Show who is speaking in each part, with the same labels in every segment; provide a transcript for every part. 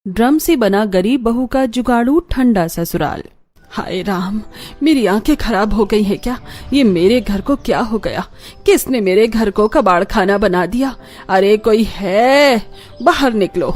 Speaker 1: Drum से बना गरीब बहू का जुगाड़ू ठंडा ससुराल। हाय राम, मेरी आंखें खराब हो गई हैं क्या? ये मेरे घर को क्या हो गया? किसने मेरे घर को कबाड़ खाना बना दिया? अरे कोई है, बाहर निकलो।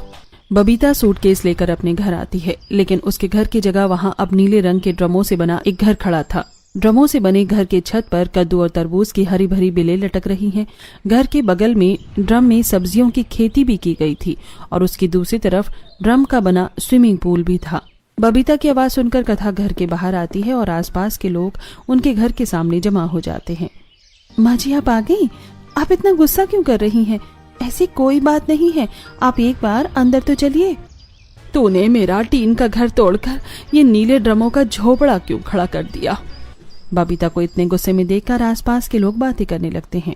Speaker 1: बबीता सूटकेस लेकर अपने घर आती है, लेकिन उसके घर की जगह वहाँ अब नीले रंग के ड्रमों से बना एक घर खड़ा था। ड्रमों से बने घर के छत पर कद्दू और तरबूज की हरी भरी बेलें लटक रही हैं। घर के बगल में ड्रम में सब्जियों की खेती भी की गई थी और उसकी दूसरी तरफ ड्रम का बना स्विमिंग पूल भी था। बबीता की आवाज सुनकर कथा घर के बाहर आती है और आसपास के लोग उनके घर के सामने जमा हो जाते हैं। माँ जी, आप आ गई? आप इतना गुस्सा क्यों कर रही हैं? ऐसी कोई बात नहीं है, आप एक बार अंदर तो चलिए। तूने मेरा टीन का घर तोड़कर ये नीले ड्रमों का झोपड़ा क्यों खड़ा कर दिया? बबीता को इतने गुस्से में देखकर आसपास के लोग बातें करने लगते हैं।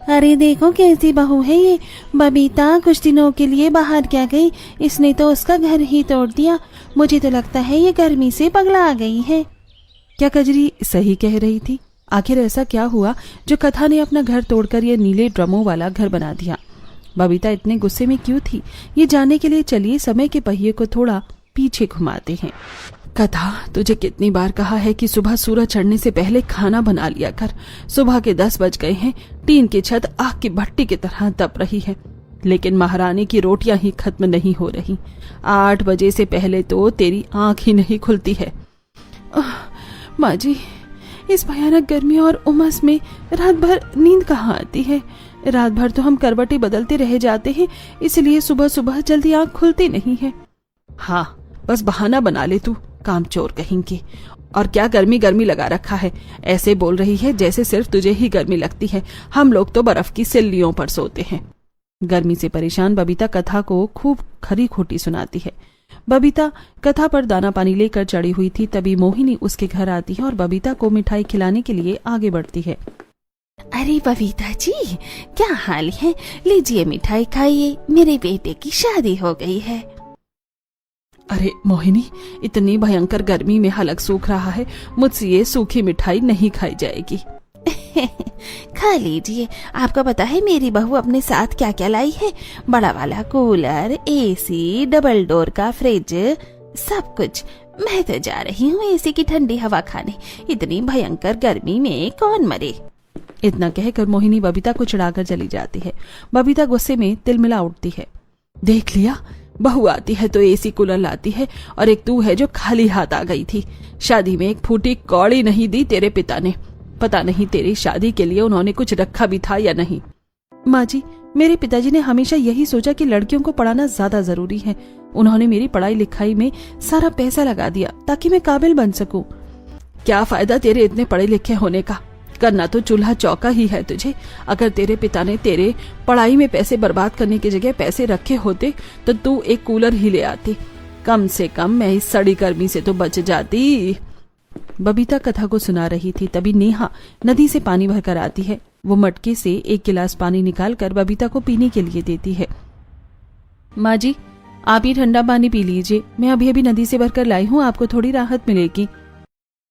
Speaker 2: अरे देखो कैसी बहू है ये। बबीता कुछ दिनों के लिए बाहर क्या गई, इसने तो उसका घर ही तोड़ दिया। मुझे तो लगता है ये गर्मी से पगला गई है।
Speaker 1: क्या कजरी सही कह रही थी? आखिर ऐसा क्या हुआ जो कथा ने अपना घर तोड़कर ये नीले ड्रमों वाला घर बना दिया? बबीता इतने गुस्से में क्यों थी, ये जानने के लिए चलिए समय के पहिए को थोड़ा पीछे घुमाते हैं। कथा, तुझे कितनी बार कहा है कि सुबह सूरज चढ़ने से पहले खाना बना लिया कर। सुबह के 10 बज गए हैं, टीन की छत आग की भट्टी की तरह तप रही है, लेकिन महारानी की रोटियां ही खत्म नहीं हो रही। 8 बजे से पहले तो तेरी आंख ही नहीं खुलती है। माँ जी, इस भयानक गर्मी और उमस में रात भर नींद कहाँ आती है? रात भर तो हम करवटें बदलते रह जाते हैं, इसलिए सुबह सुबह जल्दी आंख खुलती नहीं है। हाँ, बस बहाना बना ले तू, कामचोर कहेंगे। और क्या गर्मी गर्मी लगा रखा है? ऐसे बोल रही है जैसे सिर्फ तुझे ही गर्मी लगती है। हम लोग तो बर्फ की सिल्लियों पर सोते हैं। गर्मी से परेशान बबीता कथा को खूब खरी खोटी सुनाती है। बबीता कथा पर दाना पानी लेकर चढ़ी हुई थी, तभी मोहिनी उसके घर आती है और बबीता को मिठाई खिलाने के लिए आगे बढ़ती है।
Speaker 2: अरे बबीता जी, क्या हाल है? लीजिए मिठाई खाइए, मेरे बेटे की शादी हो गई है।
Speaker 1: अरे मोहिनी, इतनी भयंकर गर्मी में हलक सूख रहा है, मुझसे ये सूखी मिठाई नहीं खाई जाएगी।
Speaker 2: खा लीजिए। आपको पता है मेरी बहू अपने साथ क्या क्या लाई है? बड़ा वाला कूलर, एसी, डबल डोर का फ्रिज, सब कुछ। मैं तो जा रही हूँ एसी की ठंडी हवा खाने। इतनी भयंकर गर्मी में कौन मरे।
Speaker 1: इतना कहकर मोहिनी बबीता को चिढ़ाकर चली जाती है। बबीता गुस्से में तिलमिला उठती है। देख लिया, बहू आती है तो एसी कूलर लाती है, और एक तू है जो खाली हाथ आ गई थी। शादी में एक फूटी कौड़ी नहीं दी तेरे पिता ने। पता नहीं तेरी शादी के लिए उन्होंने कुछ रखा भी था या नहीं। माँ जी, मेरे पिताजी ने हमेशा यही सोचा कि लड़कियों को पढ़ाना ज्यादा जरूरी है। उन्होंने मेरी पढ़ाई लिखाई में सारा पैसा लगा दिया ताकि मैं काबिल बन सकूं। क्या फायदा तेरे इतने पढ़े लिखे होने का? करना तो चूल्हा चौका ही है तुझे। अगर तेरे पिता ने तेरे पढ़ाई में पैसे बर्बाद करने की जगह पैसे रखे होते तो तू एक कूलर ही ले आती। कम से कम मैं इस सड़ी गर्मी से तो बच जाती। बबीता कथा को सुना रही थी, तभी नेहा नदी से पानी भरकर आती है। वो मटके से एक गिलास पानी निकालकर बबीता को पीने के लिए देती है। माँ जी, आप ये ठंडा पानी पी लीजिए, मैं अभी अभी नदी से भरकर लाई हूँ, आपको थोड़ी राहत मिलेगी।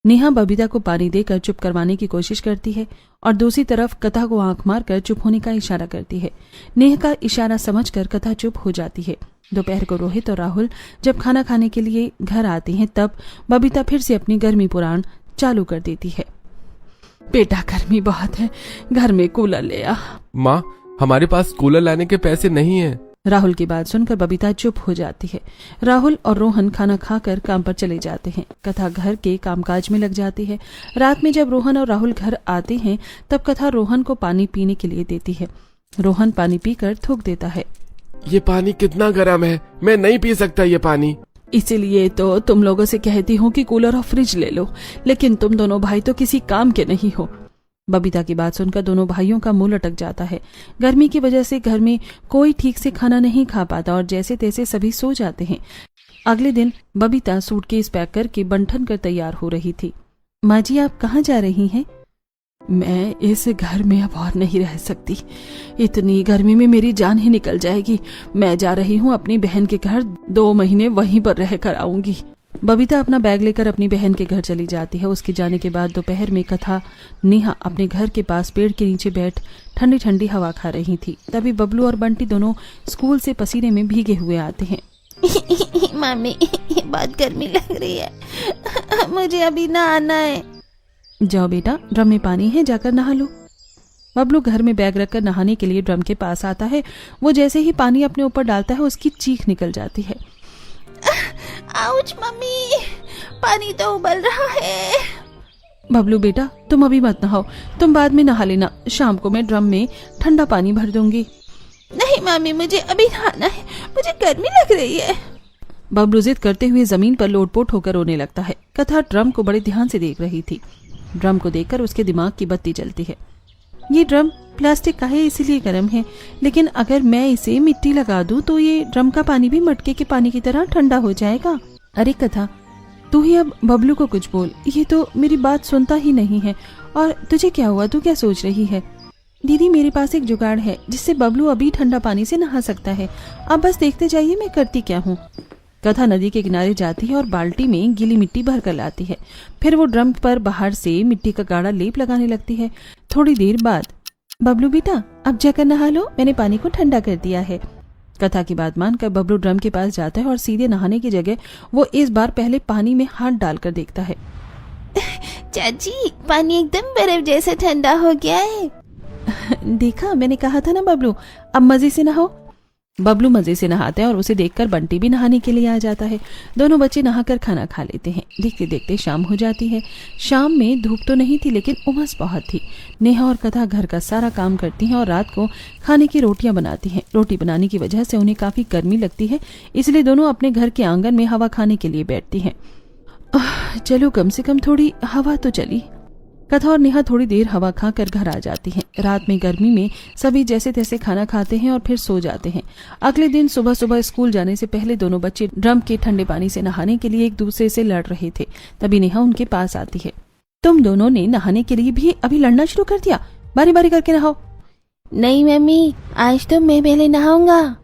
Speaker 1: नेहा बबीता को पानी देकर चुप करवाने की कोशिश करती है और दूसरी तरफ कथा को आंख मारकर चुप होने का इशारा करती है। नेहा का इशारा समझकर कथा चुप हो जाती है। दोपहर को रोहित और राहुल जब खाना खाने के लिए घर आते हैं, तब बबीता फिर से अपनी गर्मी पुराण चालू कर देती है। बेटा, गर्मी बहुत है, घर में कूलर ले आ।
Speaker 3: माँ, हमारे पास कूलर लाने के पैसे नहीं है।
Speaker 1: राहुल की बात सुनकर बबीता चुप हो जाती है। राहुल और रोहन खाना खाकर काम पर चले जाते हैं। कथा घर के कामकाज में लग जाती है। रात में जब रोहन और राहुल घर आते हैं, तब कथा रोहन को पानी पीने के लिए देती है। रोहन पानी पीकर थूक देता है।
Speaker 3: ये पानी कितना गर्म है, मैं नहीं पी सकता ये पानी।
Speaker 1: इसीलिए तो तुम लोगों से कहती हूँ कि कूलर और फ्रिज ले लो, लेकिन तुम दोनों भाई तो किसी काम के नहीं हो। बबीता की बात सुनकर दोनों भाइयों का मुंह लटक जाता है। गर्मी की वजह से घर में कोई ठीक से खाना नहीं खा पाता और जैसे तैसे सभी सो जाते हैं। अगले दिन बबीता सूटकेस पैक करके बंठन कर तैयार हो रही थी। माँ जी, आप कहाँ जा रही हैं? मैं इस घर में अब और नहीं रह सकती। इतनी गर्मी में मेरी जान ही निकल जाएगी। मैं जा रही हूँ अपनी बहन के घर, 2 महीने वहीं पर रह कर आऊंगी। बबीता अपना बैग लेकर अपनी बहन के घर चली जाती है। उसके जाने के बाद दोपहर में कथा नेहा अपने घर के पास पेड़ के नीचे बैठ ठंडी ठंडी हवा खा रही थी। तभी बबलू और बंटी दोनों स्कूल से पसीने में भीगे हुए आते हैं।
Speaker 2: मम्मी बहुत गर्मी लग रही है, मुझे अभी नहाना है।
Speaker 1: जाओ बेटा, ड्रम में पानी है, जाकर नहा लो। बबलू घर में बैग रखकर नहाने के लिए ड्रम के पास आता है। वो जैसे ही पानी अपने ऊपर डालता है उसकी चीख निकल जाती है।
Speaker 2: आउच मम्मी, पानी तो उबल रहा है।
Speaker 1: बबलू बेटा, तुम अभी मत नहाओ, तुम बाद में नहा लेना, शाम को मैं ड्रम में ठंडा पानी भर दूंगी।
Speaker 2: नहीं मम्मी, मुझे अभी नहाना है, मुझे गर्मी लग रही है।
Speaker 1: बबलू जिद करते हुए जमीन पर लोटपोट होकर रोने लगता है। कथा ड्रम को बड़े ध्यान से देख रही थी। ड्रम को देखकर उसके दिमाग की बत्ती जलती है। ये ड्रम प्लास्टिक का है, इसीलिए गर्म है, लेकिन अगर मैं इसे मिट्टी लगा दूं तो ये ड्रम का पानी भी मटके के पानी की तरह ठंडा हो जाएगा। अरे कथा, तू ही अब बबलू को कुछ बोल, ये तो मेरी बात सुनता ही नहीं है। और तुझे क्या हुआ, तू क्या सोच रही है? दीदी, मेरे पास एक जुगाड़ है जिससे बबलू अभी ठंडा पानी से नहा सकता है। आप बस देखते जाइए मैं करती क्या हूँ। कथा नदी के किनारे जाती है और बाल्टी में गीली मिट्टी भर कर लाती है। फिर वो ड्रम पर बाहर से मिट्टी का गाढ़ा लेप लगाने लगती है। थोड़ी देर बाद, बबलू बेटा अब जाकर नहा लो, मैंने पानी को ठंडा कर दिया है। कथा की बात मानकर बबलू ड्रम के पास जाता है और सीधे नहाने की जगह वो इस बार पहले पानी में हाथ डालकर देखता है।
Speaker 2: चाची, पानी एकदम बर्फ जैसा ठंडा हो गया है।
Speaker 1: देखा, मैंने कहा था ना बबलू, अब मजे से नहाओ। बबलू मजे से नहाता है और उसे देखकर बंटी भी नहाने के लिए आ जाता है। दोनों बच्चे नहाकर खाना खा लेते हैं। देखते देखते शाम हो जाती है। शाम में धूप तो नहीं थी, लेकिन उमस बहुत थी। नेहा और कथा घर का सारा काम करती हैं और रात को खाने की रोटियां बनाती हैं। रोटी बनाने की वजह से उन्हें काफी गर्मी लगती है, इसलिए दोनों अपने घर के आंगन में हवा खाने के लिए बैठती हैं। चलो कम से कम थोड़ी हवा तो चली। कथा और नेहा थोड़ी देर हवा खाकर घर आ जाती हैं। रात में गर्मी में सभी जैसे तैसे खाना खाते हैं और फिर सो जाते हैं। अगले दिन सुबह सुबह स्कूल जाने से पहले दोनों बच्चे ड्रम के ठंडे पानी से नहाने के लिए एक दूसरे से लड़ रहे थे। तभी नेहा उनके पास आती है। तुम दोनों ने नहाने के लिए भी अभी लड़ना शुरू कर दिया? बारी बारी करके नहाओ।
Speaker 2: नहीं मम्मी, आज तो मैं पहले नहाऊंगा।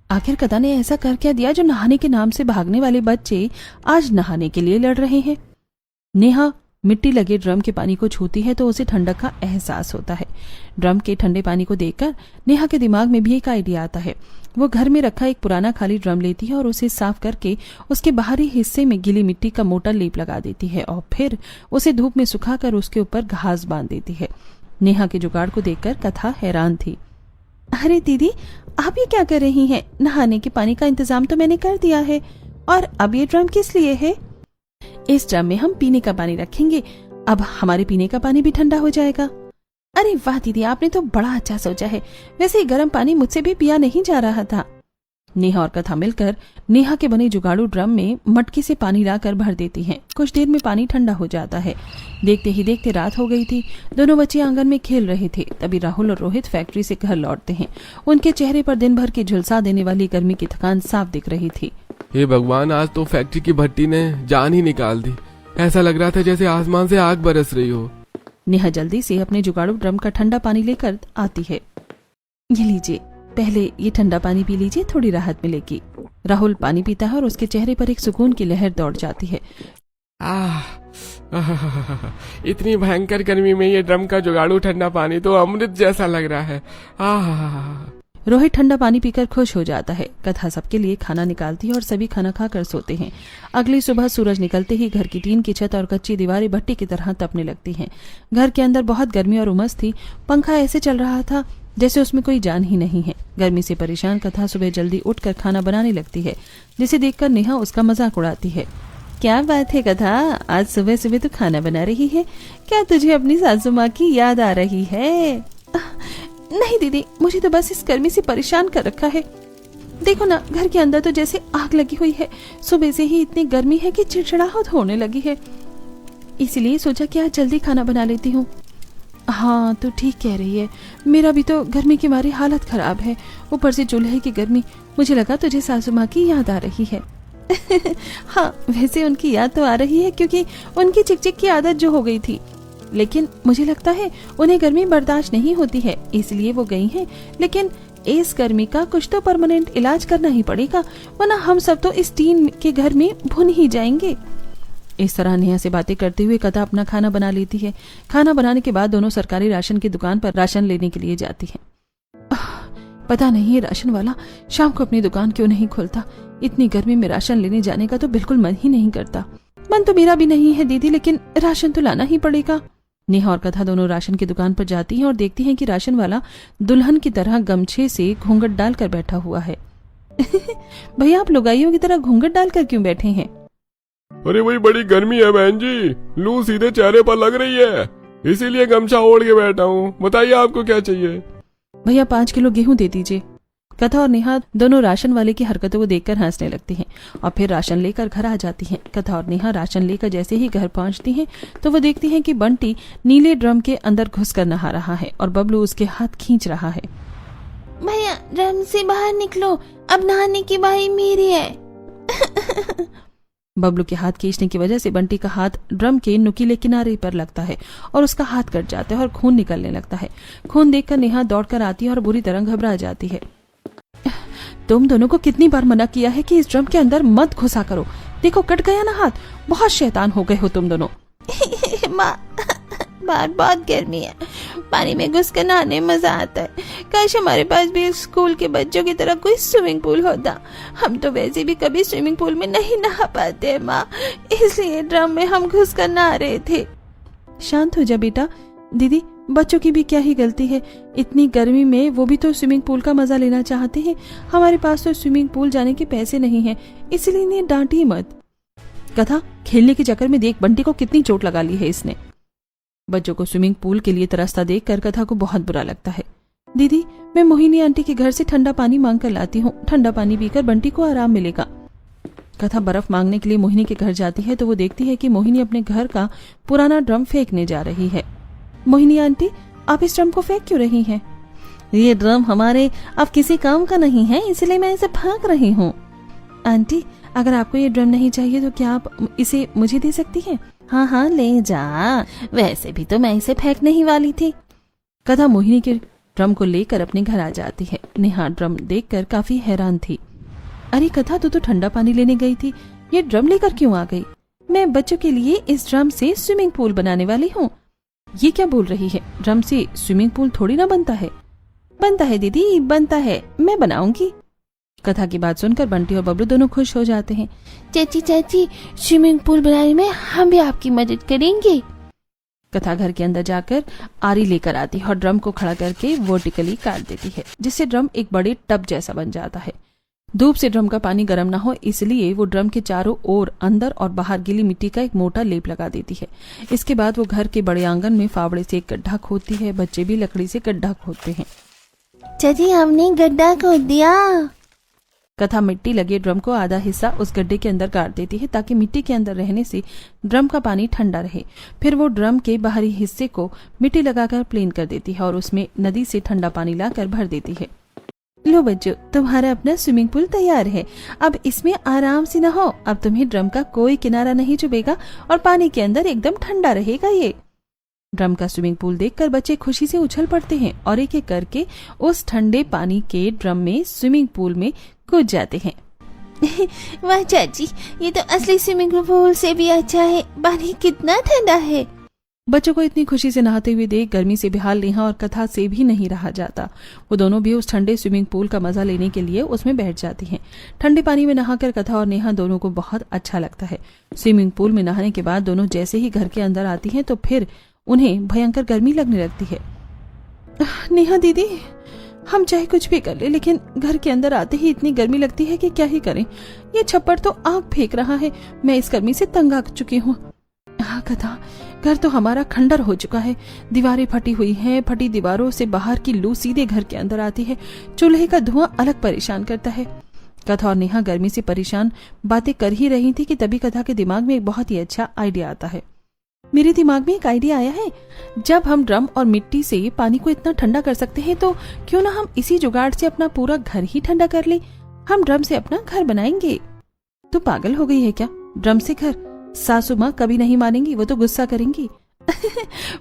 Speaker 1: आखिर कथा ने ऐसा कर क्या दिया जो नहाने के नाम से भागने वाले बच्चे आज नहाने के लिए लड़ रहे हैं? नेहा मिट्टी लगे ड्रम के पानी को छूती है तो उसे ठंडक का एहसास होता है। ड्रम के ठंडे पानी को देखकर नेहा के दिमाग में भी एक आइडिया आता है। वो घर में रखा एक पुराना खाली ड्रम लेती है और उसे साफ करके उसके बाहरी हिस्से में गीली मिट्टी का मोटा लेप लगा देती है और फिर उसे धूप में सुखाकर उसके ऊपर घास बांध देती है। नेहा के जुगाड़ को देखकर कथा हैरान थी। अरे दीदी, आप ये क्या कर रही हैं? नहाने के पानी का इंतजाम तो मैंने कर दिया है, और अब ये ड्रम किस लिए है? इस ड्रम में हम पीने का पानी रखेंगे, अब हमारे पीने का पानी भी ठंडा हो जाएगा। अरे वाह दीदी, आपने तो बड़ा अच्छा सोचा है। वैसे गर्म पानी मुझसे भी पिया नहीं जा रहा था। नेहा और कथा मिलकर नेहा के बने जुगाड़ू ड्रम में मटके से पानी लाकर भर देती हैं। कुछ देर में पानी ठंडा हो जाता है। देखते ही देखते रात हो गई थी। दोनों बच्चे आंगन में खेल रहे थे। तभी राहुल और रोहित फैक्ट्री से घर लौटते हैं। उनके चेहरे पर दिन भर की झुलसा देने वाली गर्मी की थकान साफ दिख रही थी।
Speaker 3: हे भगवान, आज तो फैक्ट्री की भट्टी ने जान ही निकाल दी। ऐसा लग रहा था जैसे आसमान से आग बरस रही हो।
Speaker 1: नेहा जल्दी से अपने जुगाड़ू ड्रम का ठंडा पानी लेकर आती है। ये लीजिए, पहले ये ठंडा पानी पी लीजिए, थोड़ी राहत मिलेगी। राहुल पानी पीता है और उसके चेहरे पर एक सुकून की लहर दौड़ जाती है।
Speaker 3: इतनी भयंकर गर्मी में ये ड्रम का जुगाड़ू ठंडा पानी तो अमृत जैसा लग रहा है।
Speaker 1: रोहित ठंडा पानी पीकर खुश हो जाता है। कथा सबके लिए खाना निकालती है और सभी खाना खाकर सोते हैं। अगली सुबह सूरज निकलते ही घर की टीन की छत और कच्ची दीवारें भट्टी की तरह तपने लगती हैं। घर के अंदर बहुत गर्मी और उमस थी। पंखा ऐसे चल रहा था जैसे उसमें कोई जान ही नहीं है। गर्मी से परेशान कथा सुबह जल्दी उठकर खाना बनाने लगती है, जिसे देखकर नेहा उसका मजाक उड़ाती है। क्या बात है कथा, आज सुबह सुबह तो खाना बना रही है? क्या तुझे अपनी सासू माँ की याद आ रही है? नहीं दीदी, मुझे तो बस इस गर्मी से परेशान कर रखा है। देखो ना, घर के अंदर तो जैसे आग लगी हुई है। सुबह से ही इतनी गर्मी है कि चिड़चिड़ाहट होने लगी है। इसलिए सोचा कि आज जल्दी खाना बना लेती हूँ। हाँ, तो ठीक कह रही है। मेरा भी तो गर्मी के मारे हालत खराब है, ऊपर से चूल्हे की गर्मी। मुझे लगा तुझे सासू माँ की याद आ रही है। हाँ, वैसे उनकी याद तो आ रही है, क्योंकि उनकी चिकचिक की आदत जो हो गई थी। लेकिन मुझे लगता है उन्हें गर्मी बर्दाश्त नहीं होती है, इसलिए वो गई हैं। लेकिन इस गर्मी का कुछ तो परमानेंट इलाज करना ही पड़ेगा, वरना हम सब तो इस टीन के घर में भुन ही जाएंगे। इस तरह नेहा से बातें करते हुए कथा अपना खाना बना लेती है। खाना बनाने के बाद दोनों सरकारी राशन की दुकान पर राशन लेने के लिए जाती हैं। पता नहीं ये राशन वाला शाम को अपनी दुकान क्यों नहीं खोलता। इतनी गर्मी में राशन लेने जाने का तो बिल्कुल मन ही नहीं करता। मन तो मेरा भी नहीं है दीदी, लेकिन राशन तो लाना ही पड़ेगा। नेहा और कथा दोनों राशन की दुकान पर जाती हैं और देखती हैं कि राशन वाला दुल्हन की तरह गमछे से घूंघट डालकर बैठा हुआ है। भैया, आप लुगाइयों की तरह घूंघट डालकर क्यों बैठे हैं?
Speaker 3: अरे वही बड़ी गर्मी है बहन जी, लू सीधे चेहरे पर लग रही है, इसीलिए गमछा ओढ़ के बैठा हूँ। बताइए आपको क्या चाहिए?
Speaker 1: भैया 5 किलो गेहूं दे दीजिए। कथा और नेहा दोनों राशन वाले की हरकतों को देखकर हंसने लगती हैं और फिर राशन लेकर घर आ जाती हैं। कथा और नेहा राशन लेकर जैसे ही घर पहुंचती हैं तो वो देखती हैं कि बंटी नीले ड्रम के अंदर घुसकर नहा रहा है और बबलू उसके हाथ खींच रहा है।
Speaker 2: भैया, ड्रम से बाहर निकलो, अब नहाने की बारी मेरी है।
Speaker 1: बबलू के हाथ खींचने की वजह से बंटी का हाथ ड्रम के नुकीले किनारे पर लगता है और उसका हाथ कट जाता है और खून निकलने लगता है। खून देखकर नेहा दौड़कर आती है और बुरी तरह घबरा जाती है। तुम दोनों को कितनी बार मना किया है कि इस ड्रम के अंदर मत घुसा करो, देखो कट गया ना हाथ। बहुत शैतान हो गए हो तुम दोनों।
Speaker 2: माँ, बाहर बहुत गर्मी है, पानी में घुस कर नहाने में मजा आता है। काश हमारे पास भी स्कूल के बच्चों की तरह कोई स्विमिंग पूल होता। हम तो वैसे भी कभी स्विमिंग पूल में नहीं नहा पाते माँ, इसलिए ड्रम में हम घुस कर नहा रहे थे।
Speaker 1: शांत हो जा बेटा। दीदी, बच्चों की भी क्या ही गलती है, इतनी गर्मी में वो भी तो स्विमिंग पूल का मजा लेना चाहते हैं। हमारे पास तो स्विमिंग पूल जाने के पैसे नहीं हैं, इसलिए इन्हें डांटिए मत। कथा, खेलने के चक्कर में देख बंटी को कितनी चोट लगा ली है इसने। बच्चों को स्विमिंग पूल के लिए तरसता देखकर कथा को बहुत बुरा लगता है। दीदी, मैं मोहिनी आंटी के घर से ठंडा पानी मांग कर लाती हूँ, ठंडा पानी पीकर बंटी को आराम मिलेगा। कथा बर्फ मांगने के लिए मोहिनी के घर जाती है तो वो देखती है कि मोहिनी अपने घर का पुराना ड्रम फेंकने जा रही है। मोहिनी आंटी, आप इस ड्रम को फेंक क्यों रही हैं? ये ड्रम हमारे अब किसी काम का नहीं है, इसलिए मैं इसे फेंक रही हूँ। आंटी, अगर आपको ये ड्रम नहीं चाहिए तो क्या आप इसे मुझे दे सकती हैं?
Speaker 2: हाँ हाँ, ले जा, वैसे भी तो मैं इसे फेंकने ही वाली थी।
Speaker 1: कथा मोहिनी के ड्रम को लेकर अपने घर आ जाती है। नेहा ड्रम देखकर काफी हैरान थी। अरे कथा, तू तो ठंडा पानी लेने गई थी, ये ड्रम लेकर क्यों आ गई? मैं बच्चों के लिए इस ड्रम से स्विमिंग पूल बनाने वाली हूँ। ये क्या बोल रही है? ड्रम से स्विमिंग पूल थोड़ी ना बनता है। बनता है दीदी, बनता है, मैं बनाऊंगी। कथा की बात सुनकर बंटी और बबलू दोनों खुश हो जाते हैं।
Speaker 2: चाची चाची, स्विमिंग पूल बनाने में हम भी आपकी मदद करेंगे।
Speaker 1: कथा घर के अंदर जाकर आरी लेकर आती है और ड्रम को खड़ा करके वर्टिकली काट देती है, जिससे ड्रम एक बड़े टब जैसा बन जाता है। धूप से ड्रम का पानी गर्म ना हो इसलिए वो ड्रम के चारों ओर अंदर और बाहर गीली मिट्टी का एक मोटा लेप लगा देती है। इसके बाद वो घर के बड़े आंगन में फावड़े से एक गड्ढा खोदती है। बच्चे भी लकड़ी से गड्ढा खोदते हैं।
Speaker 2: चाची, हमने गड्ढा खोद दिया।
Speaker 1: कथा मिट्टी लगे ड्रम को आधा हिस्सा उस गड्ढे के अंदर गाड़ देती है ताकि मिट्टी के अंदर रहने से ड्रम का पानी ठंडा रहे। फिर वो ड्रम के बाहरी हिस्से को मिट्टी लगाकर प्लेन कर देती है और उसमें नदी से ठंडा पानी लाकर भर देती है। लो बच्चों, तुम्हारा अपना स्विमिंग पूल तैयार है। अब इसमें आराम से नहाओ। अब तुम्हें ड्रम का कोई किनारा नहीं चुभेगा और पानी के अंदर एकदम ठंडा रहेगा। ये ड्रम का स्विमिंग पूल देखकर बच्चे खुशी से उछल पड़ते हैं और एक एक करके उस ठंडे पानी के ड्रम में स्विमिंग पूल में कूद जाते हैं।
Speaker 2: वाह चाची, ये तो असली स्विमिंग पूल से भी अच्छा है, पानी कितना ठंडा है।
Speaker 1: बच्चों को इतनी खुशी से नहाते हुए देख गर्मी से बेहाल नेहा और कथा से भी नहीं रहा जाता। वो दोनों भी उस ठंडे स्विमिंग पूल का मजा लेने के लिए उसमें बैठ जाती हैं। ठंडे पानी में नहाकर कथा और नेहा दोनों को बहुत अच्छा लगता है। स्विमिंग पूल में नहाने के बाद दोनों जैसे ही घर के अंदर आती हैं तो फिर उन्हें भयंकर गर्मी लगने लगती है। नेहा दीदी, हम चाहे कुछ भी कर ले लेकिन घर के अंदर आते ही इतनी गर्मी लगती है कि क्या ही करें। ये छप्पर तो आग फेंक रहा है, मैं इस गर्मी से तंग आ चुकी हूँ। हाँ कथा, घर तो हमारा खंडर हो चुका है। दीवारें फटी हुई हैं, फटी दीवारों से बाहर की लू सीधे घर के अंदर आती है। चूल्हे का धुआं अलग परेशान करता है। कथा और नेहा गर्मी से परेशान बातें कर ही रही थी कि तभी कथा के दिमाग में एक बहुत ही अच्छा आइडिया आता है। मेरे दिमाग में एक आइडिया आया है। जब हम ड्रम और मिट्टी से पानी को इतना ठंडा कर सकते हैं तो क्यों ना हम इसी जुगाड़ से अपना पूरा घर ही ठंडा कर ले। हम ड्रम से अपना घर बनाएंगे। तू पागल हो गई है क्या? ड्रम से घर? सासू माँ कभी नहीं मानेंगी, वो तो गुस्सा करेंगी।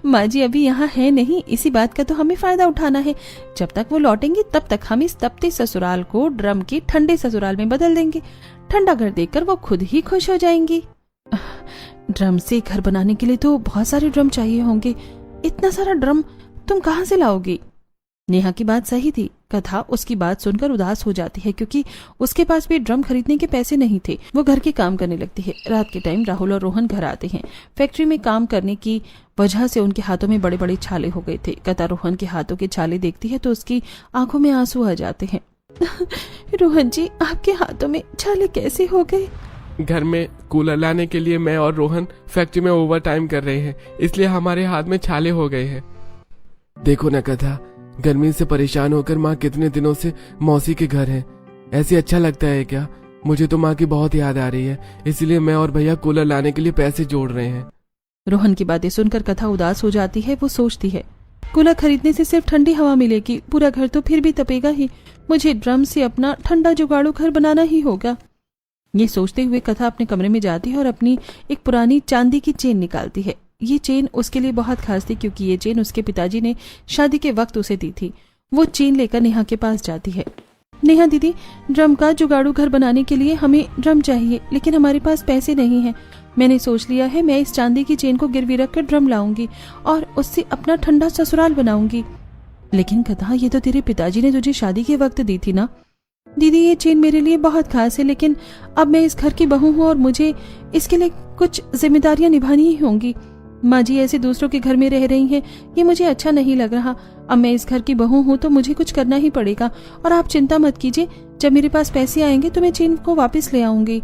Speaker 1: माँ जी अभी यहाँ है नहीं, इसी बात का तो हमें फायदा उठाना है। जब तक वो लौटेंगे तब तक हम इस तपते ससुराल को ड्रम के ठंडे ससुराल में बदल देंगे। ठंडा घर देखकर वो खुद ही खुश हो जाएंगी। ड्रम से घर बनाने के लिए तो बहुत सारे ड्रम चाहिए होंगे। इतना सारा ड्रम तुम कहाँ से लाओगी? नेहा की बात सही थी। कथा उसकी बात सुनकर उदास हो जाती है क्योंकि उसके पास भी ड्रम खरीदने के पैसे नहीं थे। वो घर के काम करने लगती है। रात के टाइम राहुल और रोहन घर आते हैं। फैक्ट्री में काम करने की वजह से उनके हाथों में बड़े बड़े छाले हो गए थे। कथा रोहन के हाथों के छाले देखती है तो उसकी आंखों में आंसू आ जाते हैं। रोहन जी, आपके हाथों में छाले कैसे हो गए?
Speaker 3: घर में कूलर लाने के लिए मैं और रोहन फैक्ट्री में ओवर टाइम कर रहे हैं, इसलिए हमारे हाथ में छाले हो गए हैं। देखो ना कथा, गर्मी से परेशान होकर माँ कितने दिनों से मौसी के घर है। ऐसे अच्छा लगता है क्या? मुझे तो माँ की बहुत याद आ रही है, इसलिए मैं और भैया कूलर लाने के लिए पैसे जोड़ रहे हैं।
Speaker 1: रोहन की बातें सुनकर कथा उदास हो जाती है। वो सोचती है, कूलर खरीदने से सिर्फ ठंडी हवा मिलेगी, पूरा घर तो फिर भी तपेगा ही। मुझे ड्रम से अपना ठंडा जुगाड़ू घर बनाना ही होगा। ये सोचते हुए कथा अपने कमरे में जाती है और अपनी एक पुरानी चांदी की चेन निकालती है। ये चेन उसके लिए बहुत खास थी क्योंकि ये चेन उसके पिताजी ने शादी के वक्त उसे दी थी। वो चेन लेकर नेहा के पास जाती है। नेहा दीदी, ड्रम का जुगाड़ू घर बनाने के लिए हमें ड्रम चाहिए, लेकिन हमारे पास पैसे नहीं हैं। मैंने सोच लिया है मैं इस चांदी की चेन को गिरवी रखकर ड्रम लाऊंगी और उससे अपना ठंडा ससुराल बनाऊंगी। लेकिन कथा, ये तो तेरे पिताजी ने तुझे शादी के वक्त दी थी ना। दीदी, ये चेन मेरे लिए बहुत खास है, लेकिन अब मैं इस घर की बहू हूँ और मुझे इसके लिए कुछ जिम्मेदारियां निभानी ही होंगी। माँ जी ऐसे दूसरों के घर में रह रही हैं, ये मुझे अच्छा नहीं लग रहा। अब मैं इस घर की बहू हूँ तो मुझे कुछ करना ही पड़ेगा। और आप चिंता मत कीजिए, जब मेरे पास पैसे आएंगे तो मैं चेन को वापस ले आऊंगी।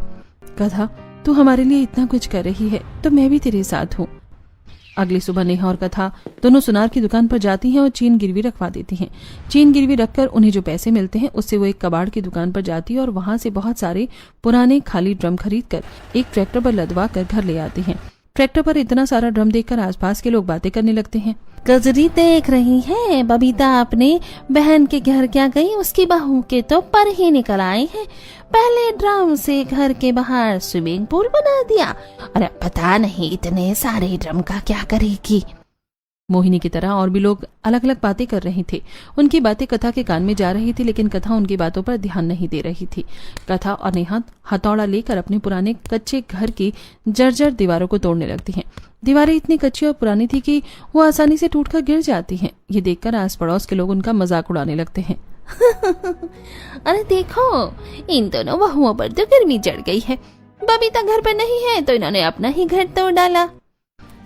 Speaker 1: कथा, तू हमारे लिए इतना कुछ कर रही है तो मैं भी तेरे साथ हूँ। अगली सुबह नेहा और कथा दोनों सुनार की दुकान पर जाती हैं और चेन गिरवी रखवा देती हैं। चेन गिरवी रखकर उन्हें जो पैसे मिलते हैं उससे वो एक कबाड़ की दुकान पर जाती है और वहां से बहुत सारे पुराने खाली ड्रम खरीदकर एक ट्रैक्टर पर लदवा कर घर ले आती हैं। ट्रैक्टर पर इतना सारा ड्रम देखकर आसपास के लोग बातें करने लगते हैं।
Speaker 2: गजरी देख रही है, बबीता अपने बहन के घर क्या गई, उसकी बहू के तो पर ही निकल आए हैं। पहले ड्रम से घर के बाहर स्विमिंग पूल बना दिया और पता नहीं इतने सारे ड्रम का क्या करेगी।
Speaker 1: मोहिनी की तरह और भी लोग अलग अलग बातें कर रहे थे। उनकी बातें कथा के कान में जा रही थी, लेकिन कथा उनकी बातों पर ध्यान नहीं दे रही थी। कथा और नेहा हथौड़ा लेकर अपने पुराने कच्चे घर की जर्जर दीवारों को तोड़ने लगती हैं। दीवारें इतनी कच्ची और पुरानी थी कि वो आसानी से टूटकर गिर जाती हैं। ये देखकर आस पड़ोस के लोग उनका मजाक उड़ाने लगते हैं।
Speaker 2: अरे देखो, इन दोनों बहुओं पर तो गर्मी चढ़ गई है। बबीता घर पर नहीं है तो इन्होंने अपना ही घर तोड़ डाला।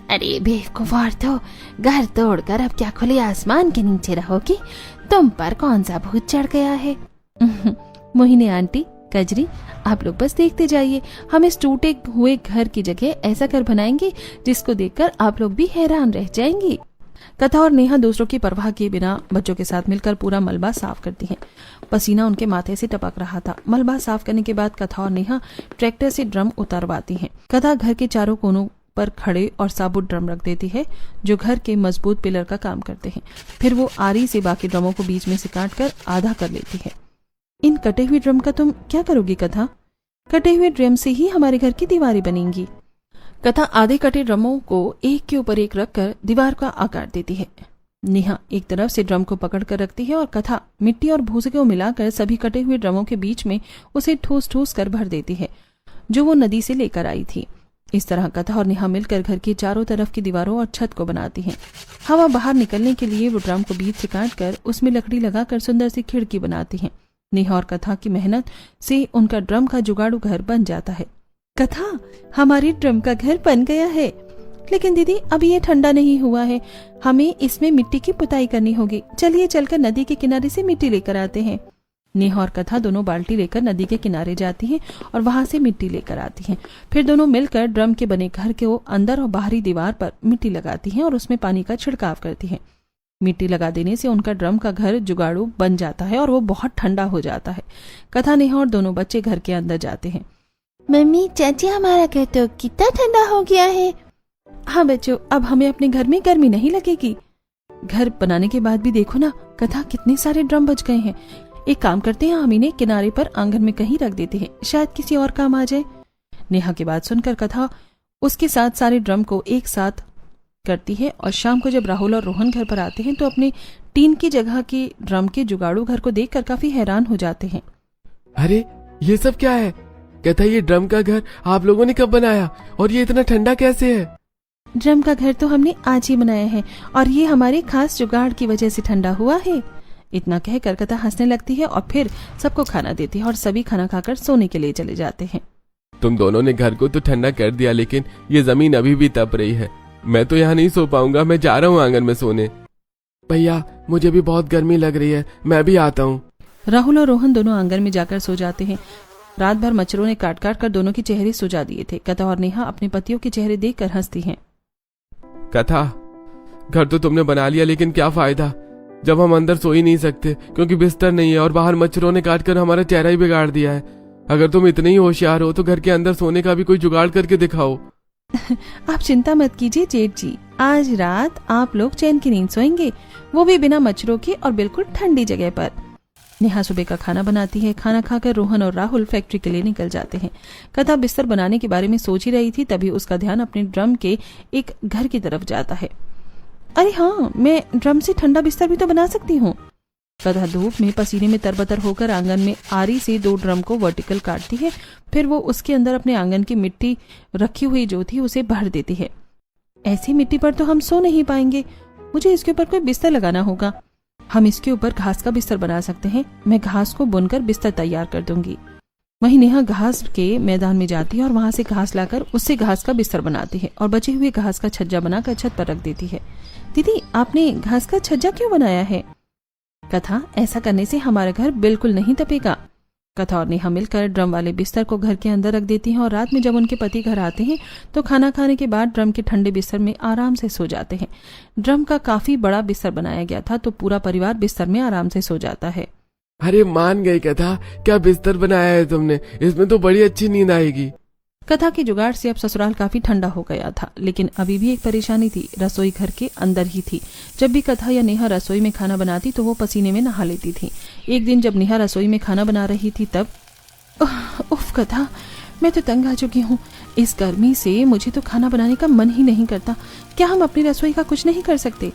Speaker 2: अरे बेवकूफ, तो घर तोड़कर अब क्या खुले आसमान के नीचे रहोगी? तुम पर कौन सा भूत चढ़ गया है?
Speaker 1: मोहिनी आंटी, कजरी, आप लोग बस देखते जाइए। हम इस टूटे हुए घर की जगह ऐसा घर बनाएंगे जिसको देखकर आप लोग भी हैरान रह जाएंगी। कथा और नेहा दूसरों की परवाह किए बिना बच्चों के साथ मिलकर पूरा मलबा साफ करती हैं। पसीना उनके माथे से टपक रहा था। मलबा साफ करने के बाद कथा और नेहा ट्रैक्टर से ड्रम उतारवाती हैं। कथा घर के चारों कोनों पर खड़े और साबुत ड्रम रख देती है जो घर के मजबूत पिलर का काम करते हैं। फिर वो आरी से बाकी ड्रमों को बीच में से काटकर आधा कर लेती है। इन कटे हुए ड्रम का तुम क्या करोगी कथा? कटे हुए ड्रम से ही हमारे घर की दीवारें बनेंगी। कथा आधे कटे ड्रमों को एक के ऊपर एक रखकर दीवार का आकार देती है। नेहा एक तरफ से ड्रम को पकड़कर रखती है और कथा मिट्टी और भूसे को मिलाकर सभी कटे हुए ड्रमों के बीच में उसे ठूस ठूस कर भर देती है जो वो नदी से लेकर आई थी। इस तरह कथा और नेहा मिलकर घर की चारों तरफ की दीवारों और छत को बनाती हैं। हवा बाहर निकलने के लिए वो ड्रम को बीच से काटकर उसमें लकड़ी लगाकर सुंदर सी खिड़की बनाती हैं। नेहा और कथा की मेहनत से उनका ड्रम का जुगाड़ू घर बन जाता है। कथा, हमारी ड्रम का घर बन गया है। लेकिन दीदी, अभी ये ठंडा नहीं हुआ है, हमें इसमें मिट्टी की पुताई करनी होगी। चलिए चलकर नदी के किनारे से मिट्टी लेकर आते हैं। नेहा और कथा दोनों बाल्टी लेकर नदी के किनारे जाती हैं और वहां से मिट्टी लेकर आती हैं। फिर दोनों मिलकर ड्रम के बने घर के अंदर और बाहरी दीवार पर मिट्टी लगाती हैं और उसमें पानी का छिड़काव करती हैं। मिट्टी लगा देने से उनका ड्रम का घर जुगाड़ू बन जाता है और वो बहुत ठंडा हो जाता है। कथा, नेहा और दोनों बच्चे घर के अंदर जाते हैं।
Speaker 2: मम्मी, चाची, हमारा घर तो कितना ठंडा हो गया है।
Speaker 1: हाँ बच्चों, अब हमें अपने घर में गर्मी नहीं लगेगी। घर बनाने के बाद भी देखो ना कथा, कितने सारे ड्रम बच गए हैं। एक काम करते हैं, हम इन्हें किनारे पर आंगन में कहीं रख देते हैं, शायद किसी और काम आ जाए। नेहा की बात सुनकर कथा उसके साथ सारे ड्रम को एक साथ करती है और शाम को जब राहुल और रोहन घर पर आते हैं तो अपने टीन की जगह के ड्रम के जुगाड़ू घर को देखकर काफी हैरान हो जाते हैं।
Speaker 3: अरे ये सब क्या है? कहता ये ड्रम का घर आप लोगों ने कब बनाया और ये इतना ठंडा कैसे है?
Speaker 1: ड्रम का घर तो हमने आज ही बनाया है और ये हमारे खास जुगाड़ की वजह से ठंडा हुआ है। इतना कहकर कथा हंसने लगती है और फिर सबको खाना देती है और सभी खाना खाकर सोने के लिए चले जाते हैं।
Speaker 3: तुम दोनों ने घर को तो ठंडा कर दिया, लेकिन ये जमीन अभी भी तप रही है। मैं तो यहाँ नहीं सो पाऊंगा, मैं जा रहा हूँ आंगन में सोने। भैया मुझे भी बहुत गर्मी लग रही है, मैं भी आता हूँ।
Speaker 1: राहुल और रोहन दोनों आंगन में जाकर सो जाते हैं। रात भर मच्छरों ने काट काट कर दोनों के चेहरे सुजा दिए थे। कथा और नेहा अपने पतियों के चेहरे देखकर हंसती हैं।
Speaker 3: कथा, घर तो तुमने बना लिया, लेकिन क्या फायदा जब हम अंदर सो ही नहीं सकते क्योंकि बिस्तर नहीं है और बाहर मच्छरों ने काट कर हमारा चेहरा ही बिगाड़ दिया है। अगर तुम इतने ही होशियार हो तो घर के अंदर सोने का भी कोई जुगाड़ करके दिखाओ।
Speaker 1: आप चिंता मत कीजिए जेठ जी, आज रात आप लोग चैन की नींद सोएंगे, वो भी बिना मच्छरों के और बिल्कुल ठंडी जगह पर। नेहा सुबह का खाना बनाती है। खाना खाकर रोहन और राहुल फैक्ट्री के लिए निकल जाते हैं। कथा बिस्तर बनाने के बारे में सोच ही रही थी, तभी उसका ध्यान अपने ड्रम के एक घर की तरफ जाता है। अरे हाँ, मैं ड्रम से ठंडा बिस्तर भी तो बना सकती हूँ। कथा धूप में पसीने में तरबतर होकर आंगन में आरी से 2 ड्रम को वर्टिकल काटती है। फिर वो उसके अंदर अपने आंगन की मिट्टी रखी हुई जो थी उसे भर देती है। ऐसी मिट्टी पर तो हम सो नहीं पाएंगे, मुझे इसके ऊपर कोई बिस्तर लगाना होगा। हम इसके ऊपर घास का बिस्तर बना सकते हैं। मैं घास को बुनकर बिस्तर तैयार कर दूंगी। वहीं नेहा घास के मैदान में जाती है और वहां से घास लाकर उससे घास का बिस्तर बनाती है और बचे हुए घास का छज्जा बनाकर छत पर रख देती है। दीदी, आपने घास का छज्जा क्यों बनाया है? कथा, ऐसा करने से हमारा घर बिल्कुल नहीं तपेगा। कथा और नेहा मिलकर ड्रम वाले बिस्तर को घर के अंदर रख देती हैं और रात में जब उनके पति घर आते हैं तो खाना खाने के बाद ड्रम के ठंडे बिस्तर में आराम से सो जाते हैं। ड्रम का काफी बड़ा बिस्तर बनाया गया था तो पूरा परिवार बिस्तर में आराम से सो जाता है।
Speaker 3: अरे मान गई कथा, क्या बिस्तर बनाया है तुमने, इसमें तो बड़ी अच्छी नींद आएगी।
Speaker 1: कथा के जुगाड़ से अब ससुराल काफी ठंडा हो गया था, लेकिन अभी भी एक परेशानी थी। रसोई घर के अंदर ही थी। जब भी कथा या नेहा रसोई में खाना बनाती तो वो पसीने में नहा लेती थी। एक दिन जब नेहा रसोई में खाना बना रही थी तब उफ कथा, मैं तो तंग आ चुकी हूँ। इस गर्मी से मुझे तो खाना बनाने का मन ही नहीं करता। क्या हम अपनी रसोई का कुछ नहीं कर सकते?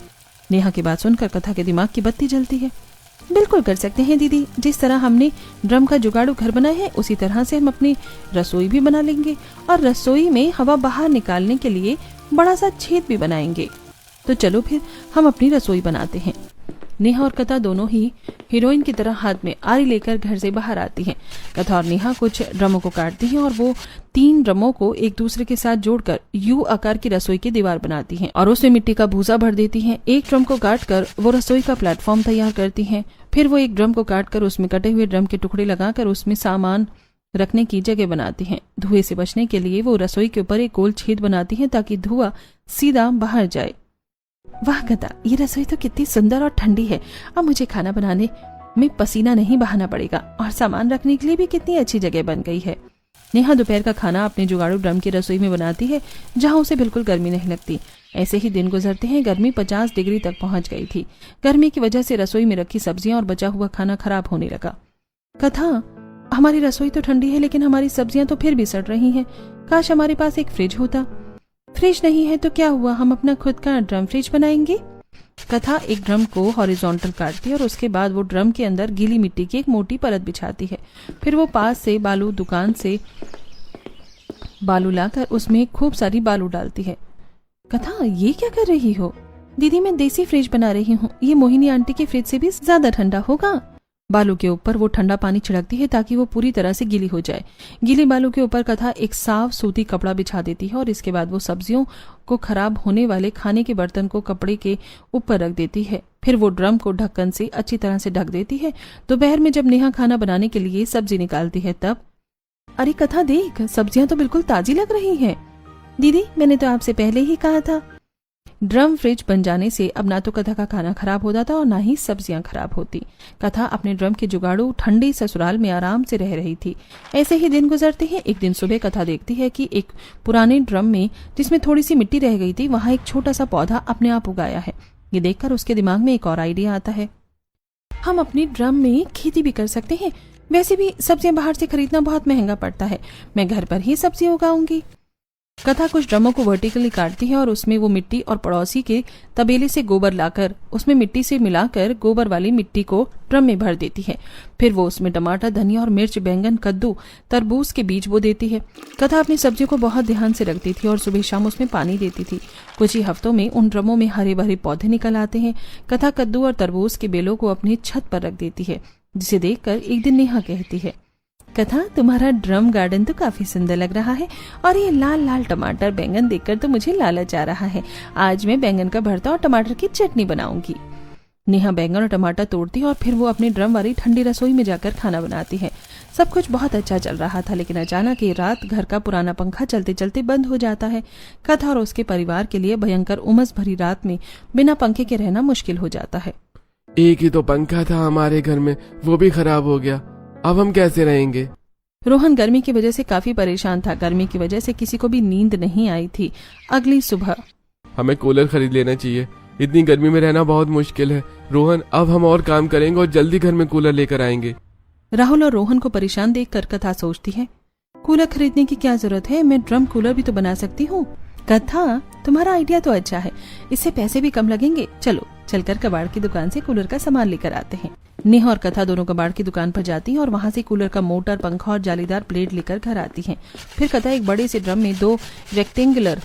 Speaker 1: नेहा की बात सुनकर कथा के दिमाग की बत्ती जलती है। बिल्कुल कर सकते हैं दीदी, जिस तरह हमने ड्रम का जुगाड़ू घर बनाया है उसी तरह से हम अपनी रसोई भी बना लेंगे और रसोई में हवा बाहर निकालने के लिए बड़ा सा छेद भी बनाएंगे। तो चलो फिर हम अपनी रसोई बनाते हैं। नेहा और कथा दोनों ही हीरोइन की तरह हाथ में आरी लेकर घर से बाहर आती हैं। कथा और नेहा कुछ ड्रमों को काटती हैं और वो 3 ड्रमों को एक दूसरे के साथ जोड़कर यू आकार की रसोई की दीवार बनाती हैं और उसमें मिट्टी का भूसा भर देती हैं। एक ड्रम को काटकर वो रसोई का प्लेटफॉर्म तैयार करती हैं। फिर वो एक ड्रम को काटकर उसमें कटे हुए ड्रम के टुकड़े लगाकर उसमें सामान रखने की जगह बनाती हैं। धुएं से बचने के लिए वो रसोई के ऊपर एक गोल छेद बनाती हैं ताकि धुआं सीधा बाहर जाए। वाह कथा, ये रसोई तो कितनी सुंदर और ठंडी है। अब मुझे खाना बनाने में पसीना नहीं बहाना पड़ेगा और सामान रखने के लिए भी कितनी अच्छी जगह बन गई है। नेहा दोपहर का खाना अपने जुगाड़ू ड्रम की रसोई में बनाती है जहां उसे बिल्कुल गर्मी नहीं लगती। ऐसे ही दिन गुजरते हैं। गर्मी 50 डिग्री तक पहुंच गई थी। गर्मी की वजह से रसोई में रखी सब्जियां और बचा हुआ खाना खराब होने लगा। कथा, हमारी रसोई तो ठंडी है लेकिन हमारी सब्जियां तो फिर भी सड़ रही हैं। काश हमारे पास एक फ्रिज होता। फ्रिज नहीं है तो क्या हुआ, हम अपना खुद का ड्रम फ्रिज बनाएंगे। कथा एक ड्रम को हॉरिजॉन्टल काटती है और उसके बाद वो ड्रम के अंदर गीली मिट्टी की एक मोटी परत बिछाती है। फिर वो पास से दुकान से बालू लाकर उसमें खूब सारी बालू डालती है। कथा, ये क्या कर रही हो? दीदी, मैं देसी फ्रिज बना रही हूँ। ये मोहिनी आंटी के फ्रिज से भी ज्यादा ठंडा होगा। बालू के ऊपर वो ठंडा पानी छिड़कती है ताकि वो पूरी तरह से गीली हो जाए। गीली बालू के ऊपर कथा एक साफ सूती कपड़ा बिछा देती है और इसके बाद वो सब्जियों को खराब होने वाले खाने के बर्तन को कपड़े के ऊपर रख देती है। फिर वो ड्रम को ढक्कन से अच्छी तरह से ढक देती है। दोपहर में जब नेहा खाना बनाने के लिए सब्जी निकालती है तब, अरे कथा देख, सब्जियां तो बिल्कुल ताजी लग रही है। दीदी, मैंने तो आपसे पहले ही कहा था। ड्रम फ्रिज बन जाने से अब ना तो कथा का खाना खराब होता था और ना ही सब्जियां खराब होती। कथा अपने ड्रम के जुगाड़ू ठंडे ससुराल में आराम से रह रही थी। ऐसे ही दिन गुजरते हैं। एक दिन सुबह कथा देखती है कि एक पुराने ड्रम में जिसमें थोड़ी सी मिट्टी रह गई थी वहां एक छोटा सा पौधा अपने आप उगाया है। ये देखकर उसके दिमाग में एक और आइडिया आता है। हम अपनी ड्रम में खेती भी कर सकते हैं। वैसे भी सब्जियां बाहर से खरीदना बहुत महंगा पड़ता है। मैं घर पर ही सब्जी उगाऊंगी। कथा कुछ ड्रमों को वर्टिकली काटती है और उसमें वो मिट्टी और पड़ोसी के तबेले से गोबर लाकर उसमें मिट्टी से मिलाकर गोबर वाली मिट्टी को ड्रम में भर देती है। फिर वो उसमें टमाटर, धनिया और मिर्च, बैंगन, कद्दू, तरबूज के बीज बो देती है। कथा अपनी सब्जियों को बहुत ध्यान से रखती थी और सुबह शाम उसमें पानी देती थी। कुछ ही हफ्तों में उन ड्रमों में हरे भरे पौधे निकल आते हैं। कथा कद्दू और तरबूज के बेलों को अपनी छत पर रख देती है, जिसे देखकर एक दिन नेहा कहती है, कथा तुम्हारा ड्रम गार्डन तो काफी सुंदर लग रहा है और ये लाल लाल टमाटर, बैंगन देखकर तो मुझे लालच आ रहा है। आज मैं बैंगन का भरता और टमाटर की चटनी बनाऊंगी। नेहा बैंगन और टमाटर तोड़ती है और फिर वो अपनी ड्रम वाली ठंडी रसोई में जाकर खाना बनाती है। सब कुछ बहुत अच्छा चल रहा था, लेकिन अचानक ये रात घर का पुराना पंखा चलते चलते बंद हो जाता है। कथा और उसके परिवार के लिए भयंकर उमस भरी रात में बिना पंखे के रहना मुश्किल हो जाता है।
Speaker 3: एक ही तो पंखा था हमारे घर में, वो भी खराब हो गया। अब हम कैसे रहेंगे?
Speaker 1: रोहन गर्मी की वजह से काफी परेशान था। गर्मी की वजह से किसी को भी नींद नहीं आई थी। अगली सुबह
Speaker 3: हमें कूलर खरीद लेना चाहिए, इतनी गर्मी में रहना बहुत मुश्किल है। रोहन, अब हम और काम करेंगे और जल्दी घर में कूलर लेकर आएंगे।
Speaker 1: राहुल और रोहन को परेशान देखकर कथा सोचती है, कूलर खरीदने की क्या जरूरत है, मैं ड्रम कूलर भी तो बना सकती हूँ। कथा, तुम्हारा आइडिया तो अच्छा है, इससे पैसे भी कम लगेंगे। चलो चलकर कबाड़ की दुकान से कूलर का सामान लेकर आते हैं। नेहा और कथा दोनों कबाड़ की दुकान पर जाती हैं और वहां से कूलर का मोटर, पंखा और जालीदार प्लेट लेकर घर आती हैं। फिर कथा एक बड़े से ड्रम में 2 रेक्टेंगुलर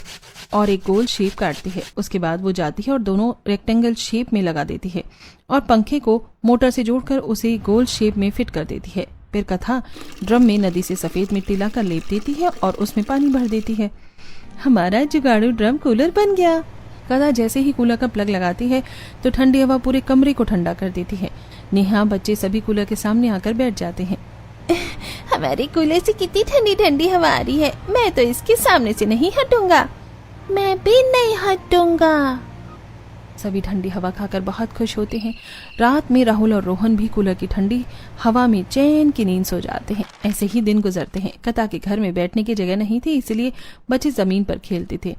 Speaker 1: और एक गोल शेप काटती है। उसके बाद वो जाती है और दोनों रेक्टेंगल शेप में लगा देती है और पंखे को मोटर से जोड़कर उसे गोल शेप में फिट कर देती है। फिर कथा ड्रम में नदी से सफेद मिट्टी लाकर लेप देती है और उसमें पानी भर देती है। हमारा जुगाड़ू ड्रम कूलर बन गया। कथा जैसे ही कूलर का प्लग लगाती है तो ठंडी हवा पूरे कमरे को ठंडा कर देती है। नेहा, बच्चे सभी कूलर के सामने आकर बैठ जाते हैं।
Speaker 2: हमारे कूलर से कितनी ठंडी ठंडी हवा आ रही है, मैं तो इसके सामने से नहीं हटूंगा। मैं भी नहीं हटूंगा।
Speaker 1: सभी ठंडी हवा खाकर बहुत खुश होते हैं। रात में राहुल और रोहन भी कूलर की ठंडी हवा में चैन की नींद सो जाते हैं। ऐसे ही दिन गुजरते हैं। कथा के घर में बैठने की जगह नहीं थी, इसलिए बच्चे जमीन पर खेलते थे।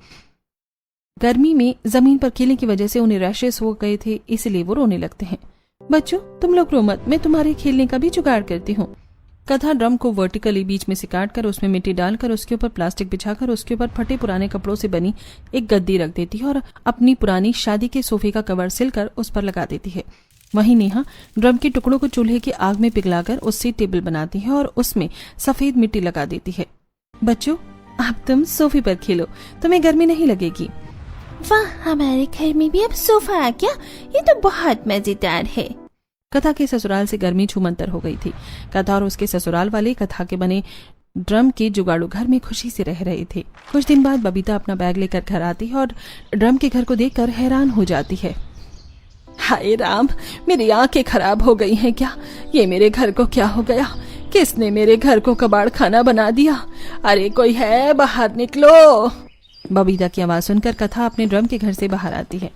Speaker 1: गर्मी में जमीन पर खेलने की वजह से उन्हें रैशेस हो गए थे, इसलिए वो रोने लगते हैं। बच्चों, तुम लोग रो मत, मैं तुम्हारे खेलने का भी जुगाड़ करती हूँ। कथा ड्रम को वर्टिकली बीच में से काटकर उसमें मिट्टी डालकर उसके ऊपर प्लास्टिक बिछाकर उसके ऊपर फटे पुराने कपड़ों से बनी एक गद्दी रख देती है और अपनी पुरानी शादी के सोफे का कवर सिलकर उस पर लगा देती है। वहीं नेहा ड्रम के टुकड़ों को चूल्हे की आग में पिघलाकर उससे टेबल बनाती है और उसमें सफेद मिट्टी लगा देती है। बच्चों, अब तुम सोफे पर खेलो, तुम्हें गर्मी नहीं लगेगी।
Speaker 2: वाह, हमारे घर में भी अब सोफा आ गया, ये तो बहुत मजेदार है।
Speaker 1: कथा के ससुराल से गर्मी छूमंतर हो गई थी। कथा और उसके ससुराल वाले कथा के बने ड्रम के जुगाड़ू घर में खुशी से रह रहे थे। कुछ दिन बाद बबीता अपना बैग लेकर घर आती है और ड्रम के घर को देखकर हैरान हो जाती है। हाय राम, मेरी आंखें खराब हो गई हैं क्या? ये मेरे घर को क्या हो गया? किसने मेरे घर को कबाड़ खाना बना दिया? अरे कोई है, बाहर निकलो। बबीता की आवाज सुनकर कथा अपने ड्रम के घर से बाहर आती है।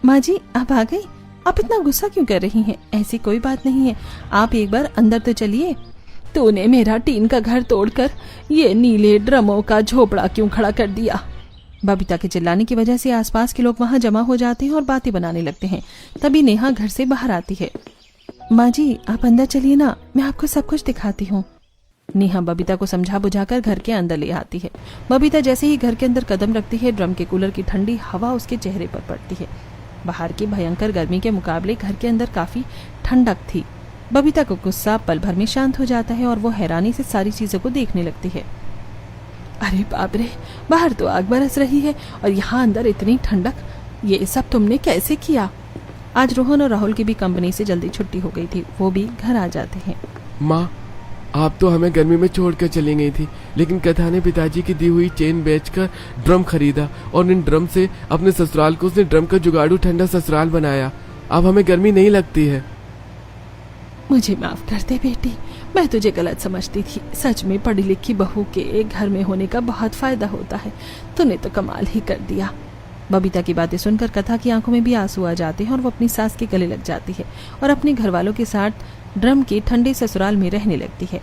Speaker 1: माँ जी, आप आ गई? आप इतना गुस्सा क्यों कर रही हैं? ऐसी कोई बात नहीं है, आप एक बार अंदर तो चलिए। तूने मेरा टीन का घर तोड़कर ये नीले ड्रमों का झोपड़ा क्यों खड़ा कर दिया? बबीता के चिल्लाने की वजह से आसपास के लोग वहां जमा हो जाते हैं और बातें बनाने लगते हैं। तभी नेहा घर से बाहर आती है। माँ जी, आप अंदर चलिए ना, मैं आपको सब कुछ दिखाती हूँ। नेहा बबीता को समझा बुझाकर घर के अंदर ले आती है। बबीता जैसे ही घर के अंदर कदम रखती है, ड्रम के कूलर की ठंडी हवा उसके चेहरे पर पड़ती है। बाहर की भयंकर गर्मी के मुकाबले घर के अंदर काफी ठंडक थी। बबीता को गुस्सा पल भर में शांत हो जाता है और वो हैरानी से सारी चीजों को देखने लगती है। अरे बाप रे, बाहर तो आग बरस रही है और यहाँ अंदर इतनी ठंडक, ये सब तुमने कैसे किया? आज रोहन और राहुल की भी कंपनी से जल्दी छुट्टी हो गई थी, वो भी घर आ जाते हैं।
Speaker 3: माँ, आप तो हमें गर्मी में छोड़कर चली गई थी, लेकिन कथा ने पिताजी की दी हुई चेन बेचकर ड्रम खरीदा और इन ड्रम से अपने ससुराल को उसने ड्रम का जुगाड़ू ठंडा ससुराल बनाया। अब हमें गर्मी नहीं लगती है।
Speaker 1: मुझे माफ कर दे बेटी, मैं तुझे गलत समझती थी। सच में पढ़ी लिखी बहू के घर में होने का बहुत फायदा होता है। तूने तो कमाल ही कर दिया। बबीता की बातें सुनकर कथा की आंखों में भी आंसू आ जाते हैं और वो अपनी सास के गले लग जाती है और अपने घर वालों के साथ ड्रम के ठंडे ससुराल में रहने लगती है।